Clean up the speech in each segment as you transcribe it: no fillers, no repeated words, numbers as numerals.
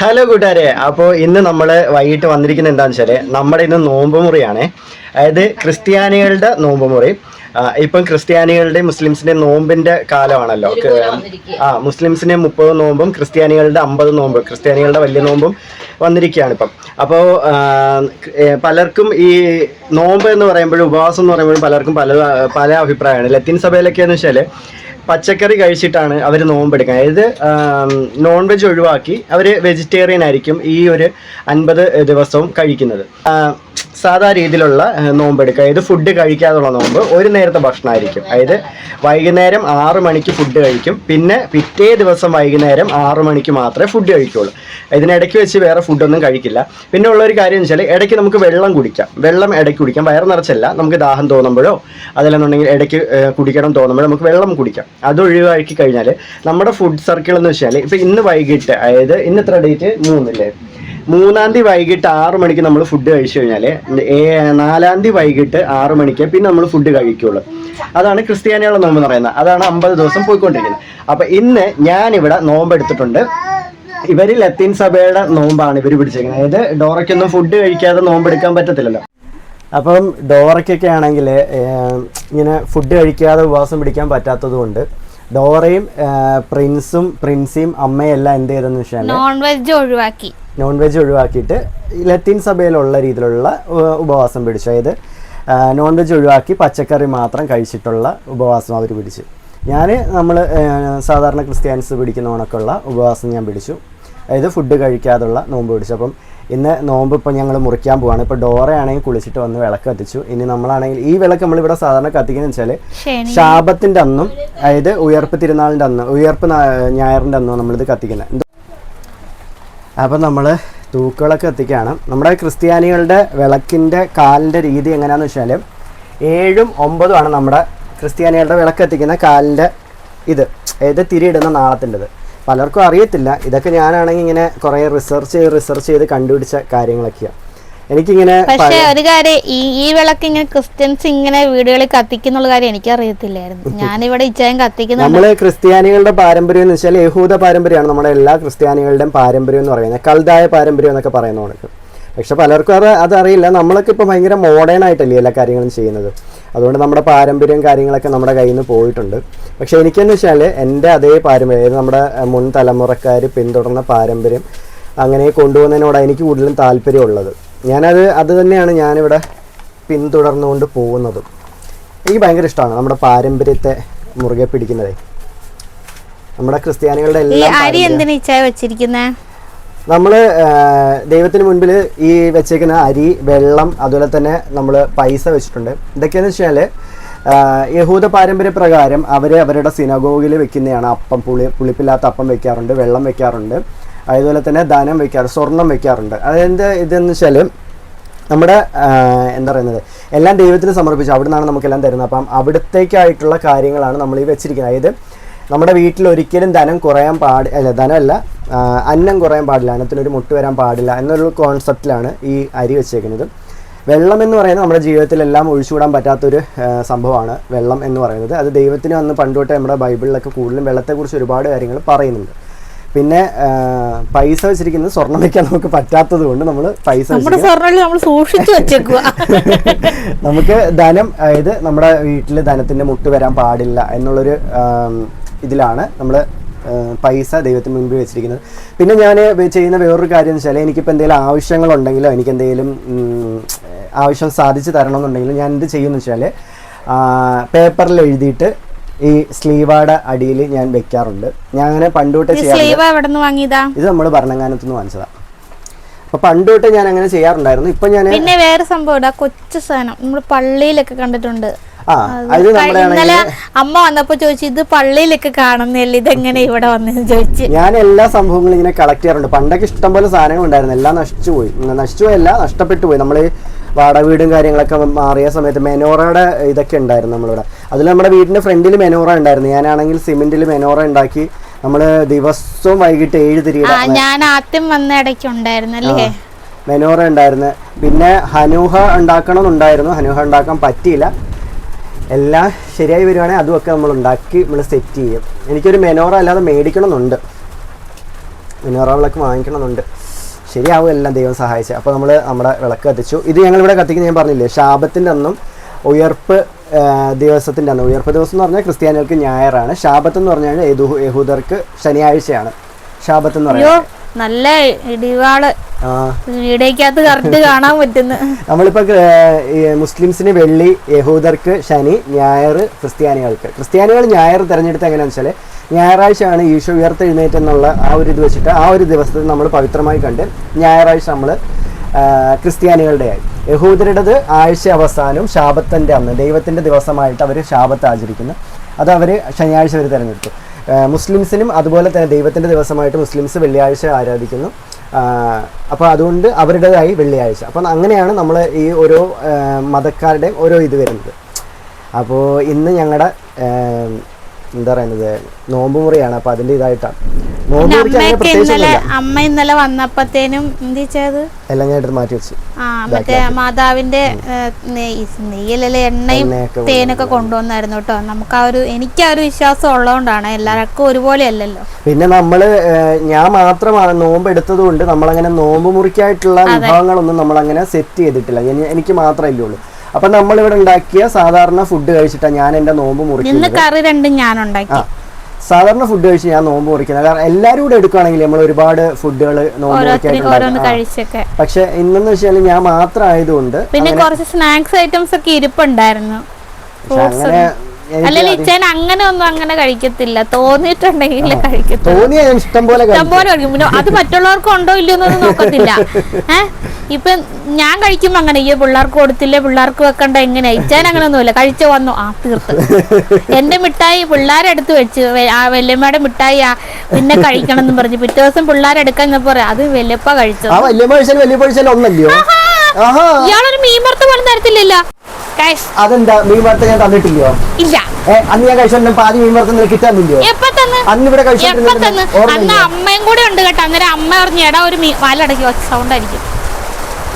Hello കൂട്ടുകാരെ, അപ്പോൾ ഇന്ന് നമ്മൾ വൈകിട്ട് വന്നിരിക്കുന്നത് എന്താണെന്ന് വെച്ചാൽ നമ്മുടെ ഇന്ന് നോമ്പ് മുറിയാണ്. അതായത് ക്രിസ്ത്യാനികളുടെ നോമ്പ് മുറി. ഇപ്പം ക്രിസ്ത്യാനികളുടെയും മുസ്ലിംസിന്റെ നോമ്പിന്റെ കാലമാണല്ലോ. മുസ്ലിംസിന്റെ 30 നോമ്പും ക്രിസ്ത്യാനികളുടെ 50 നോമ്പും, ക്രിസ്ത്യാനികളുടെ വലിയ നോമ്പും വന്നിരിക്കുകയാണ് ഇപ്പം. അപ്പോൾ പലർക്കും ഈ നോമ്പ് എന്ന് പറയുമ്പോഴും ഉപവാസം എന്ന് പറയുമ്പോഴും പലർക്കും പല അഭിപ്രായമാണ്. ലത്തീൻ സഭയിലൊക്കെ എന്ന് വെച്ചാൽ പച്ചക്കറി കഴിച്ചിട്ടാണ് അവർ നോമ്പെടുക്കുന്നത്. അതായത് നോൺ വെജ് ഒഴിവാക്കി അവർ വെജിറ്റേറിയൻ ആയിരിക്കും ഈ ഒരു 50 ദിവസവും കഴിക്കുന്നത്. സാധാ രീതിയിലുള്ള നോമ്പെടുക്കുക, അതായത് ഫുഡ് കഴിക്കാതുള്ള നോമ്പ്. ഒരു നേരത്തെ ഭക്ഷണമായിരിക്കും, അതായത് വൈകുന്നേരം 6 മണിക്ക് ഫുഡ് കഴിക്കും, പിന്നെ പിറ്റേ ദിവസം വൈകുന്നേരം 6 മണിക്ക് മാത്രമേ ഫുഡ് കഴിക്കുകയുള്ളൂ. ഇതിനിടയ്ക്ക് വെച്ച് വേറെ ഫുഡൊന്നും കഴിക്കില്ല. പിന്നെ ഉള്ളൊരു കാര്യം എന്ന് വെച്ചാൽ ഇടയ്ക്ക് നമുക്ക് വെള്ളം കുടിക്കാം. വെള്ളം ഇടയ്ക്ക് കുടിക്കാം, വയറ് നിറച്ചല്ല. നമുക്ക് ദാഹം തോന്നുമ്പോഴോ അതല്ലെന്നുണ്ടെങ്കിൽ ഇടയ്ക്ക് കുടിക്കണം തോന്നുമ്പോഴോ നമുക്ക് വെള്ളം കുടിക്കാം. അത് ഒഴിവാക്കി കഴിഞ്ഞാൽ നമ്മുടെ ഫുഡ് സർക്കിൾ എന്ന് വെച്ചാൽ ഇപ്പം ഇന്ന് വൈകിട്ട്, അതായത് ഇന്ന് എത്ര ഡേറ്റ് 3 3-ാം തീയതി വൈകിട്ട് 6 മണിക്ക് നമ്മൾ ഫുഡ് കഴിച്ചു കഴിഞ്ഞാൽ 4-ാം തീയതി വൈകിട്ട് 6 മണിക്ക് പിന്നെ നമ്മൾ ഫുഡ് കഴിക്കുള്ളൂ. അതാണ് ക്രിസ്ത്യാനികളുടെ നോമ്പ് എന്ന് പറയുന്നത്. അതാണ് 50 ദിവസം പോയിക്കൊണ്ടിരിക്കുന്നത്. അപ്പം ഇന്ന് ഞാനിവിടെ നോമ്പെടുത്തിട്ടുണ്ട്. ഇവർ ലത്തീൻ സഭയുടെ നോമ്പാണ് ഇവർ പിടിച്ചേക്കുന്നത്. അതായത് ഡോറയ്ക്കൊന്നും ഫുഡ് കഴിക്കാതെ നോമ്പെടുക്കാൻ പറ്റത്തില്ലല്ലോ. അപ്പം ഡോറയ്ക്കൊക്കെ ആണെങ്കിൽ ഇങ്ങനെ ഫുഡ് കഴിക്കാതെ ഉപവാസം പിടിക്കാൻ പറ്റാത്തത് കൊണ്ട് ഡോറയും പ്രിൻസിയും അമ്മയും എല്ലാം എന്ത് ചെയ്തെന്ന് വെച്ചാൽ നോൺ വെജ് ഒഴിവാക്കിയിട്ട് ലത്തീൻ സഭയിലുള്ള രീതിയിലുള്ള ഉപവാസം പിടിച്ചു. അതായത് നോൺ വെജ് ഒഴിവാക്കി പച്ചക്കറി മാത്രം കഴിച്ചിട്ടുള്ള ഉപവാസം അവർ പിടിച്ചു. നമ്മൾ സാധാരണ ക്രിസ്ത്യാനിസ് പിടിക്കുന്ന കണക്കുള്ള ഉപവാസം ഞാൻ പിടിച്ചു. അതായത് ഫുഡ് കഴിക്കാതുള്ള നോമ്പ് പിടിച്ചു. അപ്പം ഇന്ന് നോമ്പ് ഇപ്പം ഞങ്ങൾ മുറിക്കാൻ പോവാണ്. ഇപ്പോൾ ഡോറയാണെങ്കിൽ കുളിച്ചിട്ട് വന്ന് വിളക്ക് കത്തിച്ചു. ഇനി നമ്മളാണെങ്കിൽ ഈ വിളക്ക് നമ്മളിവിടെ സാധാരണ കത്തിക്കുന്നത് വെച്ചാൽ ശാബത്തിൻ്റെ അന്നും, അതായത് ഉയർപ്പ് തിരുനാളിൻ്റെ അന്ന്, ഉയർപ്പ് ഞായറിൻ്റെ അന്നും നമ്മളിത് കത്തിക്കുന്നത്. അപ്പം നമ്മൾ തൂക്കുവിളക്ക് കത്തിക്കുകയാണ്. നമ്മുടെ ക്രിസ്ത്യാനികളുടെ വിളക്കിൻ്റെ കാലിൻ്റെ രീതി എങ്ങനെയാണെന്ന് വെച്ചാൽ 7ഉം 9ഉം ആണ് നമ്മുടെ ക്രിസ്ത്യാനികളുടെ വിളക്ക് കത്തിക്കുന്ന കാലിൻ്റെ ഇത്, അതായത് തിരിയിടുന്ന നാളത്തിൻ്റെത്. പലർക്കും അറിയത്തില്ല. ഇതൊക്കെ ഞാനാണെങ്കിൽ ഇങ്ങനെ കുറേ റിസർച്ച് ചെയ്ത് കണ്ടുപിടിച്ച കാര്യങ്ങളൊക്കെയാണ്. എനിക്കിങ്ങനെ പക്ഷേ ഒരു കാര്യം, ഈ വിളക്ക് ഇങ്ങനെ ക്രിസ്ത്യൻസ് ഇങ്ങനെ വീടുകളിൽ കത്തിക്കുന്നുള്ള കാര്യം എനിക്കറിയത്തില്ലായിരുന്നു. ഞാനിവിടെ ഇച്ചായം കത്തിക്കുന്നു. നമ്മള് ക്രിസ്ത്യാനികളുടെ പാരമ്പര്യം എന്ന് വെച്ചാൽ യഹൂദ പാരമ്പര്യമാണ് നമ്മുടെ എല്ലാ ക്രിസ്ത്യാനികളുടെയും പാരമ്പര്യം എന്ന് പറയുന്നത്. കൽദായ പാരമ്പര്യം എന്നൊക്കെ പറയുന്ന കണക്ക്. പക്ഷെ പലർക്കും അതറിയില്ല. നമ്മളൊക്കെ ഇപ്പോൾ ഭയങ്കര മോഡേൺ ആയിട്ടല്ലേ എല്ലാ കാര്യങ്ങളും ചെയ്യുന്നത്. അതുകൊണ്ട് നമ്മുടെ പാരമ്പര്യം കാര്യങ്ങളൊക്കെ നമ്മുടെ കയ്യിൽ നിന്ന് പോയിട്ടുണ്ട്. പക്ഷെ എനിക്കെന്ന് വെച്ചാൽ എൻ്റെ അതേ പാരമ്പര്യം, നമ്മുടെ മുൻ തലമുറക്കാർ പിന്തുടർന്ന പാരമ്പര്യം അങ്ങനെ കൊണ്ടുപോകുന്നതിനോടാണ് എനിക്ക് കൂടുതലും താല്പര്യമുള്ളത്. അത് തന്നെയാണ് ഞാനിവിടെ പിന്തുടർന്നുകൊണ്ട് പോകുന്നതും. എനിക്ക് ഭയങ്കര ഇഷ്ടമാണ് നമ്മുടെ പാരമ്പര്യത്തെ മുറുകെ പിടിക്കുന്നതേ. നമ്മുടെ ക്രിസ്ത്യാനികളുടെ എല്ലാം നമ്മൾ ദൈവത്തിന് മുൻപിൽ ഈ വെച്ചേക്കുന്ന അരി, വെള്ളം, അതുപോലെ തന്നെ നമ്മൾ പൈസ വെച്ചിട്ടുണ്ട്. ഇതൊക്കെയെന്ന് വെച്ചാൽ യഹൂദ പാരമ്പര്യ പ്രകാരം അവരുടെ സിനഗോഗിൽ വെക്കുന്നതാണ്. അപ്പം പുളിപ്പില്ലാത്ത അപ്പം വെക്കാറുണ്ട്, വെള്ളം വെക്കാറുണ്ട്, അതുപോലെ തന്നെ ധനം വെക്കാറുണ്ട്, സ്വർണം വെക്കാറുണ്ട്. ഇതെന്ന് വെച്ചാൽ നമ്മുടെ എന്താ പറയുന്നത്, എല്ലാം ദൈവത്തിന് സമർപ്പിച്ചു. അവിടെ നിന്നാണ് നമുക്കെല്ലാം തരുന്നത്. അപ്പം അവിടത്തേക്കായിട്ടുള്ള കാര്യങ്ങളാണ് നമ്മൾ ഈ വെച്ചിരിക്കുന്നത്. അതായത് നമ്മുടെ വീട്ടിൽ ഒരിക്കലും ധനം കുറയാൻ ധനമല്ല, അന്നം കുറയാൻ പാടില്ല, അന്നത്തിനൊരു മുട്ട് വരാൻ പാടില്ല എന്നൊരു കോൺസെപ്റ്റിലാണ് ഈ അരി വെച്ചേക്കുന്നത്. വെള്ളം എന്ന് പറയുന്നത് നമ്മുടെ ജീവിതത്തിലെല്ലാം ഒഴിച്ചുകൂടാൻ പറ്റാത്തൊരു സംഭവമാണ് വെള്ളം എന്ന് പറയുന്നത്. അത് ദൈവത്തിന് അന്ന് പണ്ടുതൊട്ടേ നമ്മുടെ ബൈബിളിലൊക്കെ കൂടുതലും വെള്ളത്തെക്കുറിച്ച് ഒരുപാട് കാര്യങ്ങൾ പറയുന്നുണ്ട്. പിന്നെ പൈസ വെച്ചിരിക്കുന്നത് സ്വർണം വെക്കാൻ നമുക്ക് പറ്റാത്തത് കൊണ്ട് നമ്മൾ പൈസ നമുക്ക് ധനം, അതായത് നമ്മുടെ വീട്ടിൽ ധനത്തിൻ്റെ മുട്ട് വരാൻ പാടില്ല എന്നുള്ളൊരു ഇതിലാണ് നമ്മൾ പൈസ ദൈവത്തിന് മുൻപിൽ വെച്ചിരിക്കുന്നത്. പിന്നെ ഞാൻ ചെയ്യുന്ന വേറൊരു കാര്യം എന്ന് വെച്ചാൽ എനിക്കിപ്പോൾ എന്തെങ്കിലും ആവശ്യങ്ങളുണ്ടെങ്കിലോ എനിക്ക് എന്തെങ്കിലും ആവശ്യം സാധിച്ചു തരണമെന്നുണ്ടെങ്കിലും ഞാൻ എന്ത് ചെയ്യുമെന്ന് വെച്ചാൽ പേപ്പറിൽ എഴുതിയിട്ട് ഈ സ്ലീവയുടെ അടിയിൽ ഞാൻ വെക്കാറുണ്ട്. ഞാൻ അങ്ങനെ പണ്ടുതൊട്ടേ ചെയ്യാറുണ്ട്. ഇത് നമ്മൾ ഭരണങ്ങാനത്ത് നിന്ന് വാങ്ങിച്ചതാണ്. അപ്പൊ പണ്ടുതൊട്ടേ ഞാൻ അങ്ങനെ ചെയ്യാറുണ്ടായിരുന്നു. ഇപ്പൊ ഞാൻ പിന്നെ വേറെ സംഭവം, കൊച്ചു സാധനം നമ്മൾ പള്ളിയിലൊക്കെ കണ്ടിട്ടുണ്ട്. ഇന്നലെ അമ്മ വന്നപ്പോ ചോദിച്ചു, ഇത് പള്ളിയിലൊക്കെ കാണുന്നില്ല, ഇതെങ്ങനെ ഇവിടെ വന്നെന്ന് ചോദിച്ചു. ഞാൻ എല്ലാ സംഭവങ്ങളും ഇങ്ങനെ കളക്ട് ചെയ്യാറുണ്ട്. പണ്ടൊക്കെ ഇഷ്ടംപോലെ സാധനങ്ങൾ ഉണ്ടായിരുന്നു, എല്ലാം നശിച്ചുപോയല്ല, നഷ്ടപ്പെട്ടു പോയി. നമ്മൾ വാടക വീടും കാര്യങ്ങളൊക്കെ മാറിയ സമയത്ത് മെനോറയുടെ ഇതൊക്കെ ഉണ്ടായിരുന്നു നമ്മളിവിടെ. അതിൽ നമ്മുടെ വീടിന്റെ ഫ്രണ്ടിൽ മെനോറ ഉണ്ടായിരുന്നു. ഞാനാണെങ്കിൽ സിമെന്റിൽ മെനോറ ഉണ്ടാക്കി നമ്മൾ ദിവസവും വൈകിട്ട് 7 തിരിയുടെ ഞാൻ ആദ്യം വന്ന ഇടയ്ക്ക് ഉണ്ടായിരുന്നല്ലേ മെനോറ ഉണ്ടായിരുന്നു. പിന്നെ ഹനൂഹ ഉണ്ടാക്കണമെന്നുണ്ടായിരുന്നു, ഹനൂഹ ഉണ്ടാക്കാൻ പറ്റിയില്ല. എല്ലാം ശരിയായി വരുവാണെങ്കിൽ അതുമൊക്കെ നമ്മൾ ഉണ്ടാക്കി നമ്മൾ സെറ്റ് ചെയ്യും. എനിക്കൊരു മെനോറ അല്ലാതെ മേടിക്കണമെന്നുണ്ട്. മിനറൽ വിളക്ക് വാങ്ങിക്കണമെന്നുണ്ട്. ശരിയാവും എല്ലാം ദൈവം സഹായിച്ച്. അപ്പോൾ നമ്മൾ നമ്മുടെ വിളക്ക് കത്തിച്ചു. ഇത് ഞങ്ങളിവിടെ കത്തിക്കുന്ന ഞാൻ പറഞ്ഞില്ലേ, ശാബത്തിൻ്റെ അന്നും ഉയർപ്പ് ദിവസത്തിൻ്റെ അന്ന്. ഉയർപ്പ് ദിവസം എന്ന് പറഞ്ഞാൽ ക്രിസ്ത്യാനികൾക്ക് ഞായറാണ്. ശാബത്ത് എന്ന് പറഞ്ഞാൽ യഹൂദർക്ക് ശനിയാഴ്ചയാണ് ശാബത്ത് എന്ന് പറയുന്നത്. നല്ല ഇടിവാള് വീടേക്കകത്ത് കറക്റ്റ് കാണാൻ പറ്റുന്നു. നമ്മളിപ്പോൾ മുസ്ലിംസിന് വെള്ളി, യഹൂദർക്ക് ശനി, ഞായർ ക്രിസ്ത്യാനികൾ ഞായർ തിരഞ്ഞെടുത്ത് എങ്ങനെയാണെന്ന് വെച്ചാൽ ഞായറാഴ്ചയാണ് ഈശോ ഉയർത്തെഴുന്നേറ്റ് എന്നുള്ള ആ ഒരു ഇത് വെച്ചിട്ട് ആ ഒരു ദിവസത്തിൽ നമ്മൾ പവിത്രമായി കണ്ട് ഞായറാഴ്ച നമ്മൾ ക്രിസ്ത്യാനികളുടെയായി. യഹൂദരുടേത് ആഴ്ച അവസാനവും ശാബത്തിൻ്റെ അന്ന് ദൈവത്തിൻ്റെ ദിവസമായിട്ട് അവർ ശാബത്ത് ആചരിക്കുന്നു. അത് അവർ ശനിയാഴ്ച വരെ തിരഞ്ഞെടുത്തു. മുസ്ലിംസിനും അതുപോലെ തന്നെ ദൈവത്തിൻ്റെ ദിവസമായിട്ട് മുസ്ലിംസ് വെള്ളിയാഴ്ച ആരാധിക്കുന്നു. അപ്പോൾ അതുകൊണ്ട് അവരുടേതായി വെള്ളിയാഴ്ച. അപ്പം അങ്ങനെയാണ് നമ്മൾ ഈ ഓരോ മതക്കാരുടെയും ഓരോ ഇത് വരുന്നത്. അപ്പോൾ ഇന്ന് ഞങ്ങളുടെ എന്താ പറയുന്നത് നോമ്പ് മുറിയാണ്. അപ്പോൾ അതിൻ്റെ ഇതായിട്ടാണ് നോമ്പ് മുറിക്ക് അങ്ങനെ പ്രത്യേകിച്ച് അമ്മ ഇന്നലെ വന്നപ്പോഴത്തേനും എന്ത് ചെയ്ത് എല്ലാം ഞാൻ എടുത്ത് മാറ്റി വെച്ചു. മറ്റേ മാതാവിന്റെ നെയ്യിലെ എണ്ണയും തേനൊക്കെ കൊണ്ടുവന്നായിരുന്നു കേട്ടോ. നമുക്ക് എനിക്ക് ആ ഒരു വിശ്വാസം ഉള്ളതുകൊണ്ടാണ്, എല്ലാവർക്കും ഒരുപോലെ അല്ലല്ലോ. പിന്നെ ഞാൻ മാത്രമാണ് നോമ്പ് എടുത്തത് കൊണ്ട് നമ്മളങ്ങനെ നോമ്പ് മുറിക്കായിട്ടുള്ള വിഭവങ്ങളൊന്നും നമ്മളങ്ങനെ സെറ്റ് ചെയ്തിട്ടില്ല. എനിക്ക് മാത്രമല്ലേ ഉള്ളൂ. അപ്പൊ നമ്മളിവിടെ ഉണ്ടാക്കിയ സാധാരണ ഫുഡ് കഴിച്ചിട്ടാണ് ഞാൻ എന്റെ നോമ്പ് മുറിക്കുന്നത്. കറി രണ്ടും ഞാൻ ഉണ്ടാക്കി. സാധാരണ ഫുഡ് കഴിച്ച് ഞാൻ നോമ്പ് മുറിക്കുന്നത്. കാരണം എല്ലാവരും കൂടെ എടുക്കുകയാണെങ്കിൽ നമ്മൾ ഒരുപാട് ഫുഡുകൾ നോമ്പ് മുറിക്കായിട്ടുണ്ടാകും. പക്ഷെ ഇന്നെന്ന് വെച്ചാൽ ഞാൻ മാത്രം ആയതുകൊണ്ട് പിന്നെ കുറച്ച് സ്നാക്സ് ഐറ്റംസ് ഒക്കെ ഇരിപ്പുണ്ടായിരുന്നു. അല്ലെങ്കിൽ ഇച്ചാൻ അങ്ങനെ ഒന്നും അങ്ങനെ കഴിക്കത്തില്ല. തോന്നിയിട്ടുണ്ടെങ്കിൽ കഴിക്കത്തില്ല. ഇഷ്ടം പോലെ കഴിക്കും. പിന്നെ അത് മറ്റുള്ളവർക്ക് ഉണ്ടോ ഇല്ലയോ എന്നൊന്നും നോക്കത്തില്ല. ഇപ്പൊ ഞാൻ കഴിക്കുമ്പോ അങ്ങനെ ഈ പിള്ളേർക്ക് കൊടുത്തില്ലേ, പിള്ളേർക്ക് വെക്കണ്ട, എങ്ങനെയാ? ഇച്ചാൻ അങ്ങനെ ഒന്നുമില്ല. കഴിച്ചു വന്നു, തീർത്ത്. എന്റെ മിഠായി പിള്ളേരെടുത്ത് വെച്ച്, ആ വല്യമ്മയുടെ മിഠായി പിന്നെ കഴിക്കണം എന്ന് പറഞ്ഞു. പിറ്റേ ദിവസം പിള്ളേരെടുക്കാൻ പറയാം, അത് വല്യപ്പ കഴിച്ചു. ഇയാളൊരു മീൻ വറുത്ത പോലും തരത്തില്ലല്ലോ. അതെന്താ മീൻ വറുത്ത ഞാൻ തന്നിട്ടില്ലയോ? ഇല്ല. അന്ന് ഞാൻ കഴിച്ചോ പാതി മീൻ വറുത്ത കിട്ടാന്നില്ലയോ? അന്ന് ഇവിടെ അന്ന് അമ്മയും കൂടെ ഉണ്ട് കേട്ടോ. അന്നേരം അമ്മ പറഞ്ഞു, എടാ ഒരു വാലടക്കി സൗണ്ട് ആയിരിക്കും.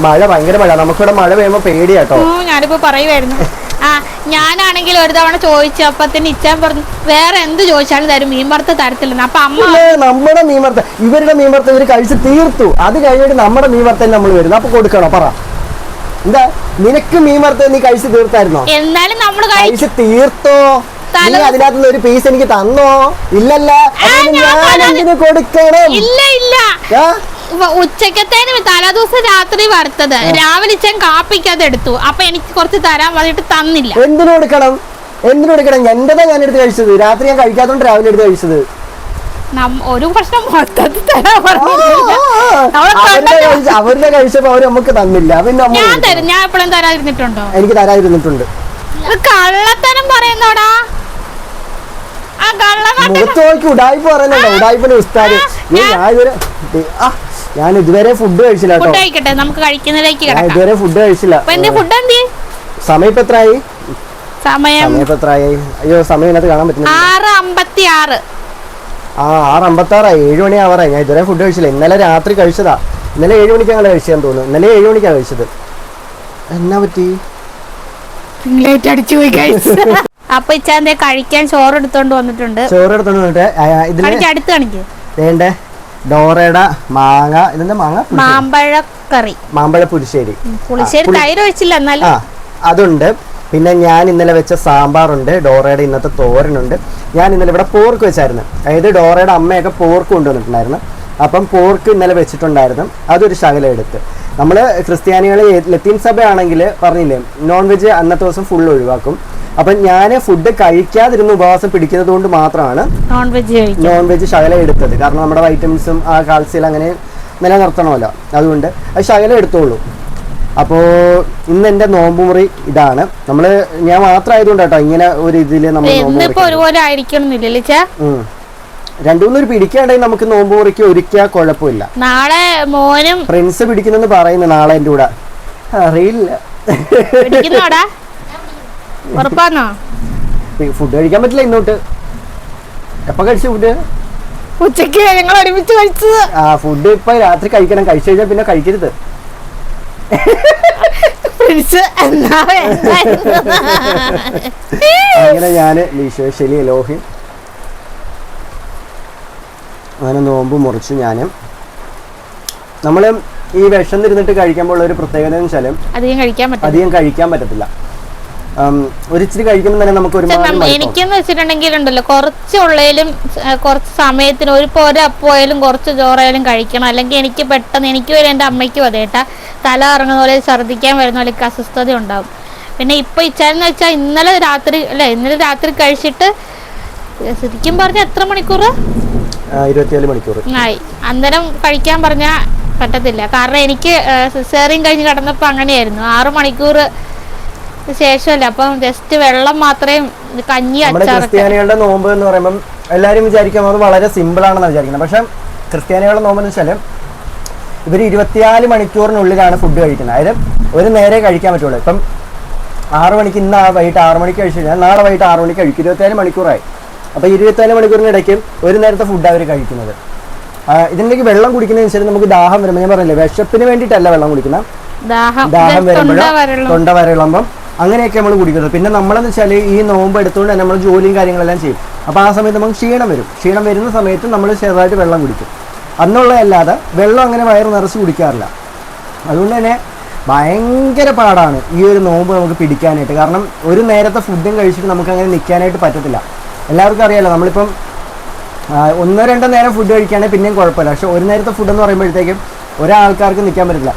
മഴ ഭയങ്കര മഴ. നമുക്കിവിടെ മഴ പെയ്യുമ്പോ പേടിയാട്ടോ. ഞാനിപ്പോ പറയുമായിരുന്നു. ഞാനാണെങ്കിൽ ഒരു തവണ ചോദിച്ചു, അപ്പത്തിന് ഇച്ചാൻ പറഞ്ഞു വേറെ എന്ത് ചോദിച്ചാലും തരും, മീൻ വറുത്ത തരത്തില്ലെന്ന്. അപ്പൊ അമ്മ നമ്മുടെ മീൻ വറുത്ത, ഇവരുടെ മീൻ വറുത്ത ഇവര് കഴിച്ച് തീർത്തു. അത് കഴിഞ്ഞിട്ട് നമ്മുടെ മീൻ വറുത്ത നമ്മൾ വരുന്നു. അപ്പൊ കൊടുക്കണോ? പറ, എന്താ നിനക്ക് മീൻ വറുത്ത നീ കഴിച്ച് തീർത്തായിരുന്നോ? എന്നാലും നമ്മള് കഴിച്ച് തീർത്തോ? നീ അതിനകത്തുനിന്ന് ഒരു പീസ് എനിക്ക് തന്നോ? ഇല്ലല്ല. ഞാൻ എന്തിനു കൊടുക്കണം? ഇല്ല ഇല്ല. ഉച്ചക്കത്തേന് തലേദിവസം രാത്രി വറുത്തത് രാവിലെ ഇച്ചാൻ കാപ്പിക്കത് എടുത്തു. അപ്പൊ എനിക്ക് കുറച്ച് തരാൻ പറഞ്ഞിട്ട് തന്നില്ല. എന്തിനു കൊടുക്കണം? എന്റേതാ ഞാൻ എടുത്ത് കഴിച്ചത്. രാത്രി ഞാൻ കഴിക്കാത്തോണ്ട് രാവിലെ എടുത്ത് കഴിച്ചത്. ഒരു പ്രശ്നം അവരുടെ കഴിച്ചപ്പോ അവര് നമുക്ക് തന്നില്ല. ഞാൻ എപ്പോഴും തരാതിരുന്നിട്ടുണ്ടോ? എനിക്ക് തരാതിരുന്നിട്ടുണ്ട്. കള്ളത്തരം പറയുന്നോടാ. മുഖത്ത് നോക്കി ഉടായ്പ പറയുന്നുണ്ടോ? ഉടായ്പന്റെ ഉസ്താദ്. ഞാൻ ഇതുവരെ ഫുഡ് കഴിച്ചില്ല കേട്ടോ. നമുക്ക് കഴിക്കുന്നതിലേക്ക് ഇതുവരെ ഫുഡ് കഴിച്ചില്ല. സമയം ഇപ്പൊ എത്രയായി? സമയം ഇപ്പൊ എത്രയായി? അയ്യോ സമയം ഇതിനകത്ത് കാണാൻ പറ്റുന്നില്ല. 6:56. 6:56. 7 മണി ആവാറായി. ഞാൻ ഇതുവരെ ഫുഡ് കഴിച്ചില്ല. ഇന്നലെ രാത്രി കഴിച്ചതാ. ഇന്നലെ 7 മണിക്ക് അങ്ങനെ കഴിച്ചതെന്ന് തോന്നുന്നു. ഇന്നലെ 7 മണിക്കാണ് കഴിച്ചത്. എന്നാ പറ്റി? അടിച്ചു പോയി കഴിച്ചു. അപ്പൊ ഇച്ചാന്റെ കഴിക്കാൻ ചോറ് എടുത്തോണ്ട് വന്നിട്ടുണ്ട്. ഇതിന് അടുത്ത് കാണിക്ക്. വേണ്ടേ ഡോറയുടെ മാങ്ങ, ഇതെന്താ മാങ്ങ? മാമ്പഴക്കറി, മാമ്പഴ പുളിശ്ശേരി. തൈര് ഒഴിച്ചില്ല എന്നാലും അതുണ്ട്. പിന്നെ ഞാൻ ഇന്നലെ വെച്ച സാമ്പാറുണ്ട്. ഡോറയുടെ ഇന്നത്തെ തോരനുണ്ട്. ഞാൻ ഇന്നലെ ഇവിടെ പോർക്ക് വെച്ചായിരുന്നു. അതായത് ഡോറയുടെ അമ്മയൊക്കെ പോർക്ക് കൊണ്ടുവന്നിട്ടുണ്ടായിരുന്നു. അപ്പം പോർക്ക് ഇന്നലെ വെച്ചിട്ടുണ്ടായിരുന്നു. അതൊരു ശകലം എടുത്ത് നമ്മൾ ക്രിസ്ത്യാനികൾ ലത്തീൻ സഭയാണെങ്കിൽ പറഞ്ഞില്ലേ നോൺ വെജ് അന്നത്തെ ദിവസം ഫുൾ ഒഴിവാക്കും. അപ്പം ഞാൻ ഫുഡ് കഴിക്കാതിരുന്ന ഉപവാസം പിടിക്കുന്നത് കൊണ്ട് മാത്രമാണ് നോൺ വെജ് ശകലം എടുത്തത്. കാരണം നമ്മുടെ വൈറ്റമിൻസും ആ കാൽസ്യം അങ്ങനെ നിലനിർത്തണമല്ലോ, അതുകൊണ്ട് അത് ശകലം എടുത്തോളൂ. അപ്പോൾ ഇന്ന് എൻ്റെ നോമ്പുമുറി ഇതാണ്. ഞാൻ മാത്രമായതുകൊണ്ട് കേട്ടോ ഇങ്ങനെ ഒരു ഇതിൽ നമ്മൾ രണ്ടുമൂന്നൊരു പിടിക്കാണ്ടെങ്കിൽ നമുക്ക് നോമ്പ് മുറിക്ക് ഒരിക്കൽ കുഴപ്പമില്ല. നാളെ മോനും ഫ്രണ്ട്സ് പിടിക്കുന്നെന്ന് പറയുന്നു. നാളെ എൻ്റെ കൂടെ അറിയില്ല. ഫുഡ് കഴിക്കാൻ പറ്റില്ല ഇന്നോട്ട്. എപ്പ കഴിച്ചു ഫുഡ്? ഉച്ചക്ക് ഞങ്ങൾ ഒരുമിച്ച് കഴിച്ചത്. ഫുഡ് ഇപ്പൊ രാത്രി കഴിക്കണം. കഴിച്ചു കഴിഞ്ഞാൽ പിന്നെ കഴിക്കരുത്. അങ്ങനെ ഞാന് ലീശോ ശലി ലോഹിം അങ്ങനെ നോമ്പ് മുറിച്ച് ഞാനും. നമ്മൾ ഈ വിശന്നിരുന്നിട്ട് കഴിക്കുമ്പോൾ ഒരു പ്രത്യേകത എന്ന് വെച്ചാൽ അധികം കഴിക്കാൻ പറ്റത്തില്ല. ഒരിച്ചിരി കഴിക്കുമ്പോൾ തന്നെ നമുക്ക് എനിക്കെന്ന് വെച്ചിട്ടുണ്ടെങ്കിൽ ഉണ്ടല്ലോ കുറച്ചുള്ളതിലും കുറച്ച് സമയത്തിന് ഒരു അപ്പമായാലും കുറച്ച് ചോറായാലും കഴിക്കണം. അല്ലെങ്കിൽ എനിക്ക് പെട്ടെന്ന് എനിക്കും എൻ്റെ അമ്മയ്ക്കും അതെ കേട്ടാ തല ഇറങ്ങുന്ന പോലെ ഛർദ്ദിക്കാൻ വരുന്ന പോലെ അസ്വസ്ഥത ഉണ്ടാവും. പിന്നെ ഇപ്പൊ ഇച്ചാന്ന് വെച്ചാൽ ഇന്നലെ രാത്രി കഴിച്ചിട്ട് ശരിക്കും പറഞ്ഞ എത്ര മണിക്കൂർ 24 മണിക്കൂർ ആയി. അന്നേരം കഴിക്കാൻ പറഞ്ഞാൽ പറ്റത്തില്ല. കാരണം എനിക്ക് സിസേറിയൻ കഴിഞ്ഞ് കിടന്നപ്പോൾ അങ്ങനെയായിരുന്നു. 6 മണിക്കൂർ ശേഷമല്ല. അപ്പം ജസ്റ്റ് വെള്ളം മാത്രമേ കഞ്ഞി ക്രിസ്ത്യാനികളുടെ നോമ്പ് എന്ന് പറയുമ്പോൾ എല്ലാവരും വിചാരിക്കും അത് വളരെ സിമ്പിൾ ആണെന്ന് വിചാരിക്കുന്നത്. പക്ഷെ ക്രിസ്ത്യാനികളുടെ നോമ്പ് എന്ന് വെച്ചാൽ ഇവർ 24 മണിക്കൂറിനുള്ളിലാണ് ഫുഡ് കഴിക്കുന്നത്. അതായത് ഒരു നേരെ കഴിക്കാൻ പറ്റുള്ളൂ. ഇപ്പം 6 മണിക്ക് ഇന്ന് വൈകിട്ട് 6 മണിക്ക് കഴിച്ചു കഴിഞ്ഞാൽ നാളെ വൈകിട്ട് 6 മണിക്ക് കഴിക്കും. 24 മണിക്കൂറായി. അപ്പോൾ 24 മണിക്കൂറിനിടയ്ക്ക് ഒരു നേരത്തെ ഫുഡ് അവർ കഴിക്കുന്നത്. ഇതിലേക്ക് വെള്ളം കുടിക്കുന്നതനുസരിച്ച് നമുക്ക് ദാഹം വരുമ്പോൾ ഞാൻ പറഞ്ഞില്ലേ വിശപ്പിന് വേണ്ടിയിട്ടല്ല വെള്ളം കുടിക്കുന്നത്. ദാഹം വരുമ്പോഴും തൊണ്ട വരളുമ്പം അങ്ങനെയൊക്കെ നമ്മൾ കുടിക്കുന്നത്. പിന്നെ നമ്മളെന്ന് വെച്ചാൽ ഈ നോമ്പ് എടുത്തുകൊണ്ട് തന്നെ നമ്മൾ ജോലിയും കാര്യങ്ങളെല്ലാം ചെയ്യും. അപ്പോൾ ആ സമയത്ത് നമുക്ക് ക്ഷീണം വരും. ക്ഷീണം വരുന്ന സമയത്ത് നമ്മൾ ചെറുതായിട്ട് വെള്ളം കുടിക്കും. അന്നുള്ളതല്ലാതെ വെള്ളം അങ്ങനെ വയറ് നിറച്ച് കുടിക്കാറില്ല. അതുകൊണ്ട് തന്നെ ഭയങ്കര പാടാണ് ഈ ഒരു നോമ്പ് നമുക്ക് പിടിക്കാനായിട്ട്. കാരണം ഒരു നേരത്തെ ഫുഡും കഴിച്ചിട്ട് നമുക്ക് അങ്ങനെ നിൽക്കാനായിട്ട് പറ്റത്തില്ല. എല്ലാവർക്കും അറിയാമല്ലോ, നമ്മളിപ്പം 1-2 നേരം ഫുഡ് കഴിക്കുകയാണെങ്കിൽ പിന്നെയും കുഴപ്പമില്ല. പക്ഷെ ഒരു നേരത്തെ ഫുഡ് എന്ന് പറയുമ്പോഴത്തേക്കും ഒരാൾക്കാർക്ക് നിൽക്കാൻ പറ്റില്ല.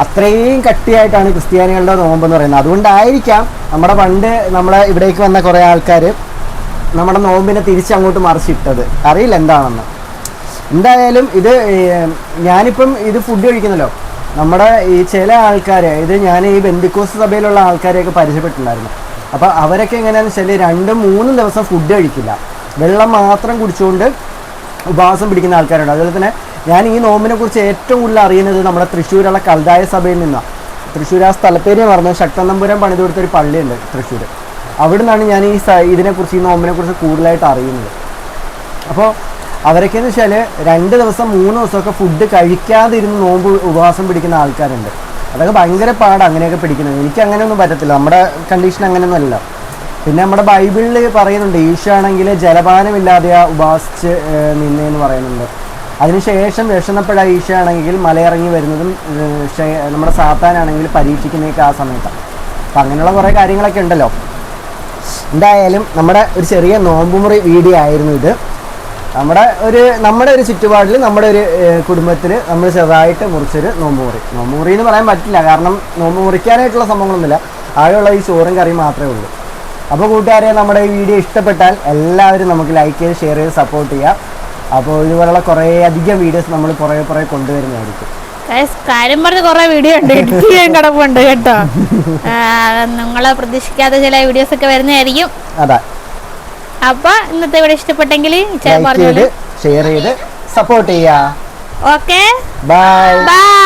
അത്രയും കട്ടിയായിട്ടാണ് ക്രിസ്ത്യാനികളുടെ നോമ്പെന്ന് പറയുന്നത്. അതുകൊണ്ടായിരിക്കാം പണ്ട് നമ്മളെ ഇവിടേക്ക് വന്ന കുറേ ആൾക്കാർ നമ്മുടെ നോമ്പിനെ തിരിച്ചങ്ങോട്ട് മറിച്ചിട്ടത്. അറിയില്ല എന്താണെന്ന്. എന്തായാലും ഇത് ഞാനിപ്പം ഇത് ഫുഡ് കഴിക്കുന്നല്ലോ, നമ്മുടെ ഈ ചില ആൾക്കാർ ഇത് ഞാൻ ഈ ബെന്തിക്കോസ് സഭയിലുള്ള ആൾക്കാരെയൊക്കെ പരിചയപ്പെട്ടിട്ടുണ്ടായിരുന്നു. അപ്പോൾ അവരൊക്കെ എങ്ങനെയാണെന്ന് വെച്ചാൽ 2-3 ദിവസം ഫുഡ് കഴിക്കില്ല, വെള്ളം മാത്രം കുടിച്ചുകൊണ്ട് ഉപവാസം പിടിക്കുന്ന ആൾക്കാരുണ്ട്. അതുപോലെ തന്നെ ഞാൻ ഈ നോമ്പിനെ കുറിച്ച് ഏറ്റവും കൂടുതൽ അറിയുന്നത് നമ്മുടെ തൃശ്ശൂരുള്ള കൽതായ സഭയിൽ നിന്നാണ്. തൃശ്ശൂർ ആ സ്ഥലപ്പേര് പറഞ്ഞത് ശക്തൻ തമ്പുരാൻ പണിത് കൊടുത്തൊരു പള്ളിയുണ്ട് തൃശ്ശൂർ. അവിടെ നിന്നാണ് ഞാൻ ഇതിനെക്കുറിച്ച് ഈ നോമ്പിനെക്കുറിച്ച് കൂടുതലായിട്ട് അറിയുന്നത്. അപ്പോൾ അവരൊക്കെയെന്ന് വെച്ചാൽ 2 ദിവസം 3 ദിവസമൊക്കെ ഫുഡ് കഴിക്കാതിരുന്ന് നോമ്പ് ഉപവാസം പിടിക്കുന്ന ആൾക്കാരുണ്ട്. അതൊക്കെ ഭയങ്കര പാടാണ് അങ്ങനെയൊക്കെ പിടിക്കുന്നത്. എനിക്ക് അങ്ങനെയൊന്നും പറ്റത്തില്ല, നമ്മുടെ കണ്ടീഷൻ അങ്ങനെയൊന്നും അല്ല. പിന്നെ നമ്മുടെ ബൈബിളിൽ പറയുന്നുണ്ട് ഈശോ ആണെങ്കിൽ ജലപാനമില്ലാതെ ഉപവാസിച്ച് നിന്നേന്ന് പറയുന്നുണ്ട്. അതിനുശേഷം വിഷന്നപ്പോഴാണ് ഈശോ ആണെങ്കിൽ മലയിറങ്ങി വരുന്നതും നമ്മുടെ സാത്താനാണെങ്കിൽ പരീക്ഷിക്കുന്നതൊക്കെ ആ സമയത്താണ്. അപ്പം അങ്ങനെയുള്ള കുറേ കാര്യങ്ങളൊക്കെ ഉണ്ടല്ലോ. എന്തായാലും നമ്മുടെ ഒരു ചെറിയ നോമ്പുമുറി വീഡിയോ ആയിരുന്നു ഇത്. നമ്മുടെ ഒരു ചുറ്റുപാടിൽ നമ്മുടെ ഒരു കുടുംബത്തിൽ നമ്മൾ ചെറുതായിട്ട് മുറിച്ചൊരു നോമ്പുമുറി എന്ന് പറയാൻ പറ്റില്ല. കാരണം നോമ്പ് മുറിക്കാനായിട്ടുള്ള സംഭവങ്ങളൊന്നുമില്ല, ആകെയുള്ള ഈ ചോറും കറിയും മാത്രമേ ഉള്ളൂ. അപ്പോൾ കൂട്ടുകാരെ, നമ്മുടെ ഈ വീഡിയോ ഇഷ്ടപ്പെട്ടാൽ എല്ലാവരും നമുക്ക് ലൈക്ക് ചെയ്ത് ഷെയർ ചെയ്ത് സപ്പോർട്ട് ചെയ്യുക. അപ്പോൾ ഇതുപോലുള്ള കുറേ അധികം വീഡിയോസ് നമ്മൾ കുറേ കൊണ്ടുവരുന്നതായിരിക്കും. കാര്യം പറഞ്ഞ് കുറെ വീഡിയോ ഉണ്ട്, എഡിറ്റ് ചെയ്യാൻ കിടപ്പുണ്ട് കേട്ടോ. നിങ്ങളെ പ്രതീക്ഷിക്കാത്ത ചില വീഡിയോസ് ഒക്കെ വരുന്നതായിരിക്കും. അതാ. അപ്പൊ ഇന്നത്തെ വീഡിയോ ഇഷ്ടപ്പെട്ടെങ്കിൽ ഷെയർ ചെയ്ത് സപ്പോർട്ട് ചെയ്യുക. Okay, by.